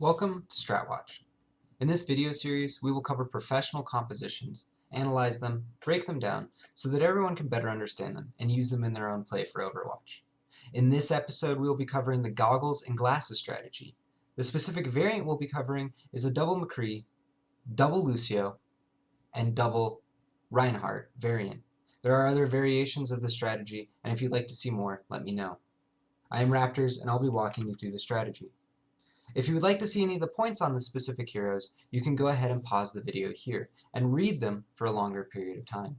Welcome to Stratwatch. In this video series, we will cover professional compositions, analyze them, break them down, so that everyone can better understand them and use them in their own play for Overwatch. In this episode, we will be covering the goggles and glasses strategy. The specific variant we'll be covering is a double McCree, double Lucio, and double Reinhardt variant. There are other variations of the strategy, and if you'd like to see more, let me know. I am Raptorz, and I'll be walking you through the strategy. If you would like to see any of the points on the specific heroes, you can go ahead and pause the video here and read them for a longer period of time.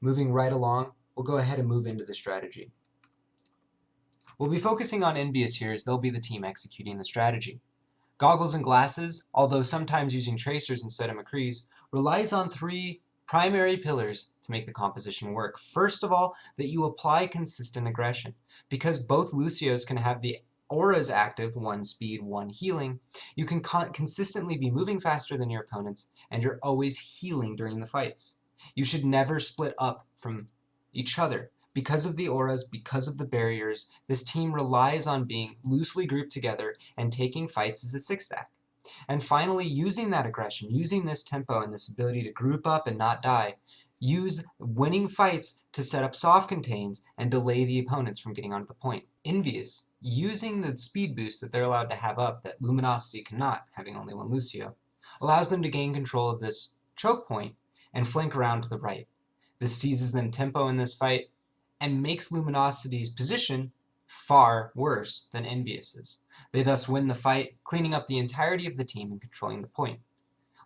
Moving right along, we'll go ahead and move into the strategy. We'll be focusing on Envious here as they'll be the team executing the strategy. Goggles and Glasses, although sometimes using tracers instead of McCrees, relies on three primary pillars to make the composition work. First of all, that you apply consistent aggression. Because both Lucios can have the auras active, 1 speed, 1 healing, you can consistently be moving faster than your opponents, and you're always healing during the fights. You should never split up from each other. Because of the auras, because of the barriers, this team relies on being loosely grouped together and taking fights as a 6-stack. And finally, using that aggression, using this tempo and this ability to group up and not die, use winning fights to set up soft contains and delay the opponents from getting onto the point. Envious, using the speed boost that they're allowed to have up that Luminosity cannot, having only one Lucio, allows them to gain control of this choke point and flank around to the right. This seizes them tempo in this fight and makes Luminosity's position far worse than Envious's. They thus win the fight, cleaning up the entirety of the team and controlling the point.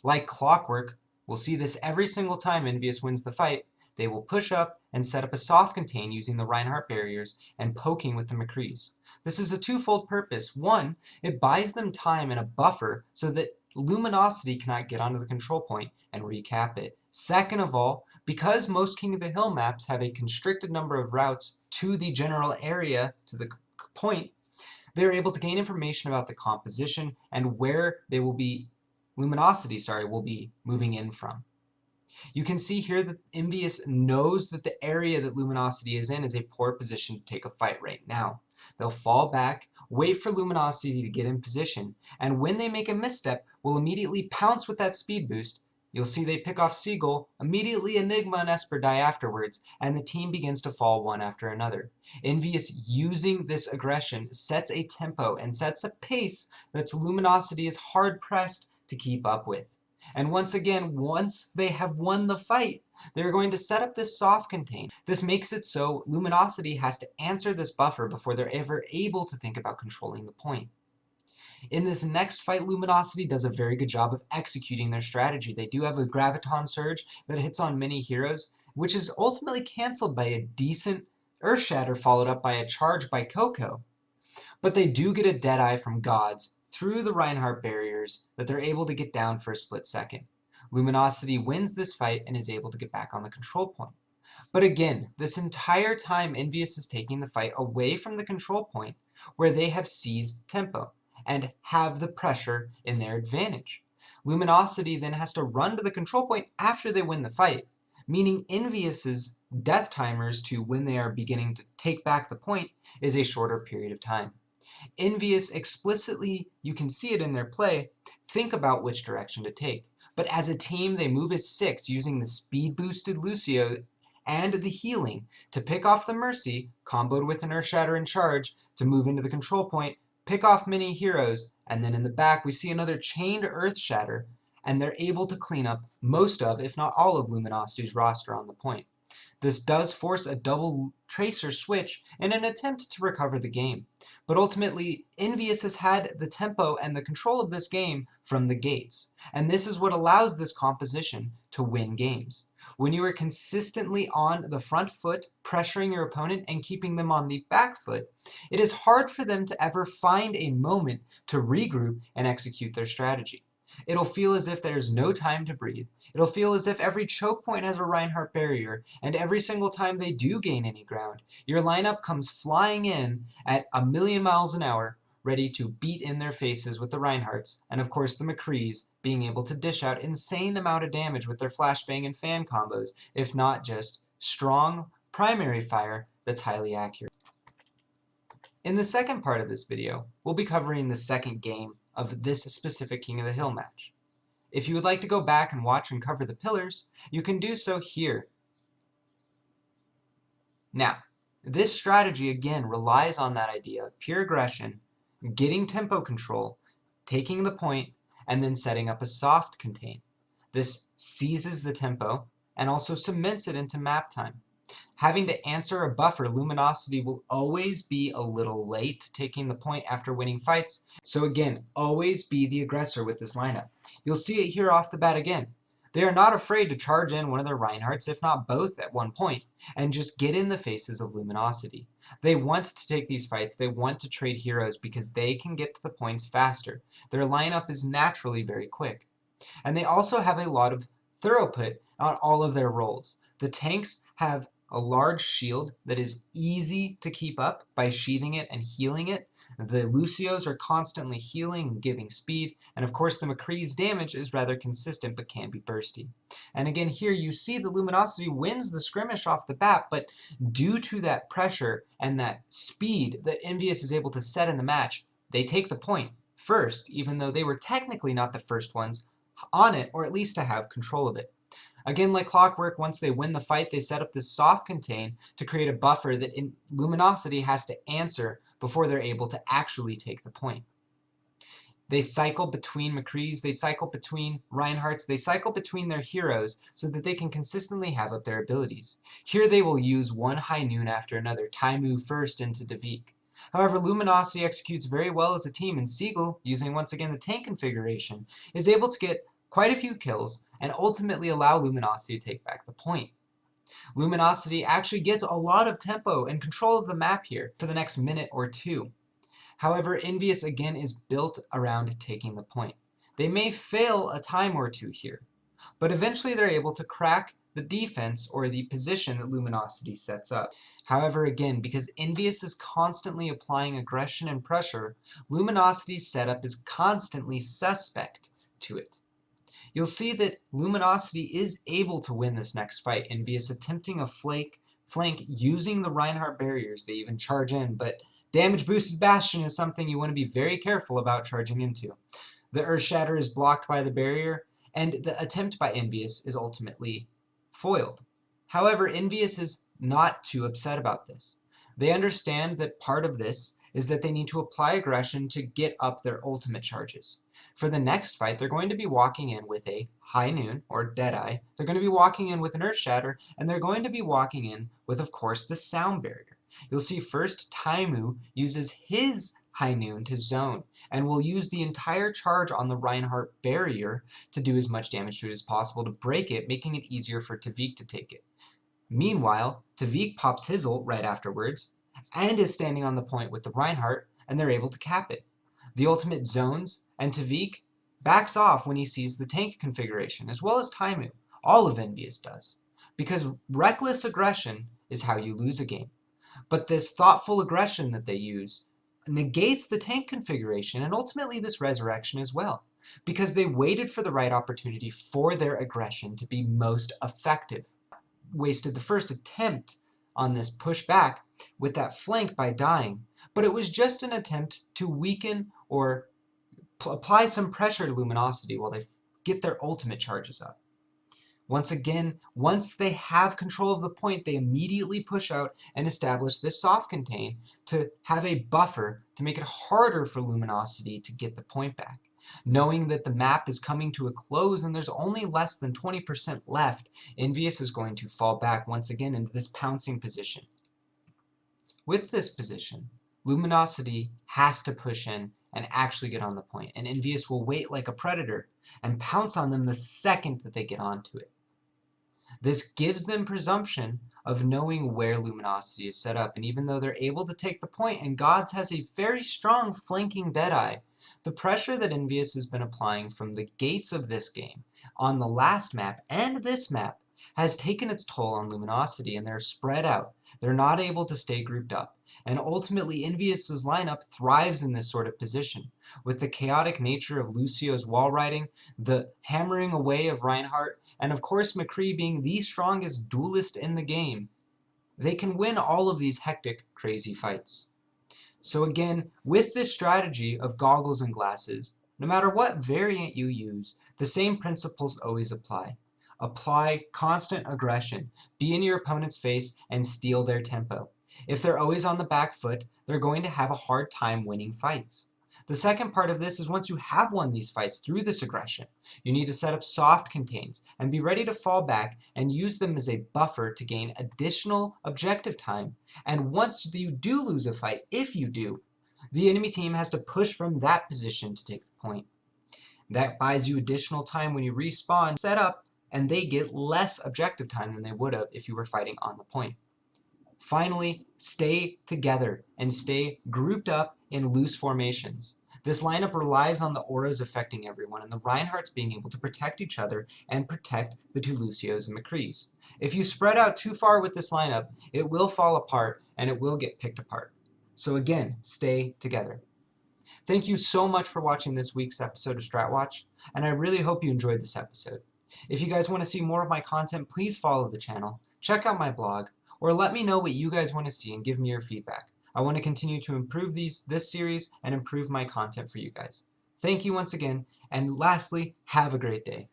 Like clockwork, we'll see this every single time Envious wins the fight. They will push up and set up a soft contain using the Reinhardt barriers and poking with the McCrees. This is a twofold purpose. One, it buys them time and a buffer so that Luminosity cannot get onto the control point and recap it. Second of all, because most King of the Hill maps have a constricted number of routes to the general area, to the point, they're able to gain information about the composition and where they will be, Luminosity, will be moving in from. You can see here that Envious knows that the area that Luminosity is in is a poor position to take a fight right now. They'll fall back, wait for Luminosity to get in position, and when they make a misstep, will immediately pounce with that speed boost. You'll see they pick off Seagull, immediately Enigma and Esper die afterwards, and the team begins to fall one after another. Envious, using this aggression, sets a tempo and sets a pace that Luminosity is hard-pressed to keep up with. And once again, once they have won the fight, they're going to set up this soft contain. This makes it so Luminosity has to answer this buffer before they're ever able to think about controlling the point. In this next fight, Luminosity does a very good job of executing their strategy. They do have a Graviton Surge that hits on many heroes, which is ultimately cancelled by a decent Earthshatter followed up by a charge by Coco. But they do get a Deadeye from Gods through the Reinhardt barriers that they're able to get down for a split second. Luminosity wins this fight and is able to get back on the control point. But again, this entire time Envious is taking the fight away from the control point where they have seized tempo and have the pressure in their advantage. Luminosity then has to run to the control point after they win the fight, meaning Envious's death timers to when they are beginning to take back the point is a shorter period of time. Envious explicitly, you can see it in their play, think about which direction to take. But as a team, they move as 6 using the speed-boosted Lucio and the healing to pick off the Mercy, comboed with an Earthshatter and charge, to move into the control point, pick off many heroes, and then in the back we see another chained Earthshatter, and they're able to clean up most of, if not all of, Luminosity's roster on the point. This does force a double tracer switch in an attempt to recover the game. But ultimately, Envious has had the tempo and the control of this game from the gates. And this is what allows this composition to win games. When you are consistently on the front foot, pressuring your opponent and keeping them on the back foot, it is hard for them to ever find a moment to regroup and execute their strategy. It'll feel as if there's no time to breathe. It'll feel as if every choke point has a Reinhardt barrier, and every single time they do gain any ground, your lineup comes flying in at 1,000,000 miles an hour, ready to beat in their faces with the Reinhardts, and of course the McCrees being able to dish out insane amount of damage with their flashbang and fan combos, if not just strong primary fire that's highly accurate. In the second part of this video, we'll be covering the second game of this specific King of the Hill match. If you would like to go back and watch and cover the pillars, you can do so here. Now, this strategy again relies on that idea of pure aggression, getting tempo control, taking the point, and then setting up a soft contain. This seizes the tempo and also cements it into map time. Having to answer a buffer, Luminosity will always be a little late taking the point after winning fights, so again, always be the aggressor with this lineup. You'll see it here off the bat again. They are not afraid to charge in one of their Reinhardts, if not both at one point, and just get in the faces of Luminosity. They want to take these fights, they want to trade heroes because they can get to the points faster. Their lineup is naturally very quick. And they also have a lot of throughput on all of their roles. The tanks have a large shield that is easy to keep up by sheathing it and healing it. The Lucios are constantly healing and giving speed, and of course the McCree's damage is rather consistent but can be bursty. And again here you see the Luminosity wins the skirmish off the bat, but due to that pressure and that speed that Envious is able to set in the match, they take the point first, even though they were technically not the first ones on it, or at least to have control of it. Again, like clockwork, once they win the fight, they set up this soft contain to create a buffer that Luminosity has to answer before they're able to actually take the point. They cycle between McCree's, they cycle between Reinhardt's, they cycle between their heroes so that they can consistently have up their abilities. Here they will use one high noon after another, Taimu first into Davik. However, Luminosity executes very well as a team, and Siegel, using once again the tank configuration, is able to get quite a few kills and ultimately allow Luminosity to take back the point. Luminosity actually gets a lot of tempo and control of the map here for the next minute or two. However, Envious again is built around taking the point. They may fail a time or two here, but eventually they're able to crack the defense or the position that Luminosity sets up. However, again, because Envious is constantly applying aggression and pressure, Luminosity's setup is constantly suspect to it. You'll see that Luminosity is able to win this next fight, Envious attempting a flank using the Reinhardt barriers. They even charge in, but damage boosted Bastion is something you want to be very careful about charging into. The Earth Shatter is blocked by the barrier, and the attempt by Envious is ultimately foiled. However, Envious is not too upset about this. They understand that part of this is that they need to apply aggression to get up their ultimate charges. For the next fight, they're going to be walking in with a High Noon, or Deadeye. They're going to be walking in with an Earth Shatter, and they're going to be walking in with, of course, the Sound Barrier. You'll see first Taimu uses his High Noon to zone, and will use the entire charge on the Reinhardt barrier to do as much damage to it as possible to break it, making it easier for Davik to take it. Meanwhile, Davik pops his ult right afterwards, and is standing on the point with the Reinhardt, and they're able to cap it. The ultimate zones, and Davik backs off when he sees the tank configuration, as well as Taimu. All of Envious does. Because reckless aggression is how you lose a game. But this thoughtful aggression that they use negates the tank configuration, and ultimately this resurrection as well. Because they waited for the right opportunity for their aggression to be most effective. Wasted the first attempt on this pushback with that flank by dying, but it was just an attempt to weaken or apply some pressure to Luminosity while they get their ultimate charges up. Once again, once they have control of the point, they immediately push out and establish this soft contain to have a buffer to make it harder for Luminosity to get the point back. Knowing that the map is coming to a close and there's only less than 20% left, Envious is going to fall back once again into this pouncing position. With this position, Luminosity has to push in and actually get on the point, and Envious will wait like a predator and pounce on them the second that they get onto it. This gives them presumption of knowing where Luminosity is set up, and even though they're able to take the point, and Gods has a very strong flanking Deadeye, the pressure that Envious has been applying from the gates of this game, on the last map and this map, has taken its toll on Luminosity, and they're spread out. They're not able to stay grouped up, and ultimately Envious's lineup thrives in this sort of position. With the chaotic nature of Lucio's wall riding, the hammering away of Reinhardt, and of course McCree being the strongest duelist in the game, they can win all of these hectic, crazy fights. So again, with this strategy of goggles and glasses, no matter what variant you use, the same principles always apply. Apply constant aggression, be in your opponent's face, and steal their tempo. If they're always on the back foot, they're going to have a hard time winning fights. The second part of this is once you have won these fights through this aggression, you need to set up soft contains and be ready to fall back and use them as a buffer to gain additional objective time. And once you do lose a fight, if you do, the enemy team has to push from that position to take the point. That buys you additional time when you respawn, set up, and they get less objective time than they would have if you were fighting on the point. Finally, stay together and stay grouped up in loose formations. This lineup relies on the auras affecting everyone and the Reinhardts being able to protect each other and protect the two Lucios and McCrees. If you spread out too far with this lineup, it will fall apart and it will get picked apart. So again, stay together. Thank you so much for watching this week's episode of Stratwatch, and I really hope you enjoyed this episode. If you guys want to see more of my content, please follow the channel, check out my blog, or let me know what you guys want to see and give me your feedback. I want to continue to improve this series and improve my content for you guys. Thank you once again, and lastly, have a great day.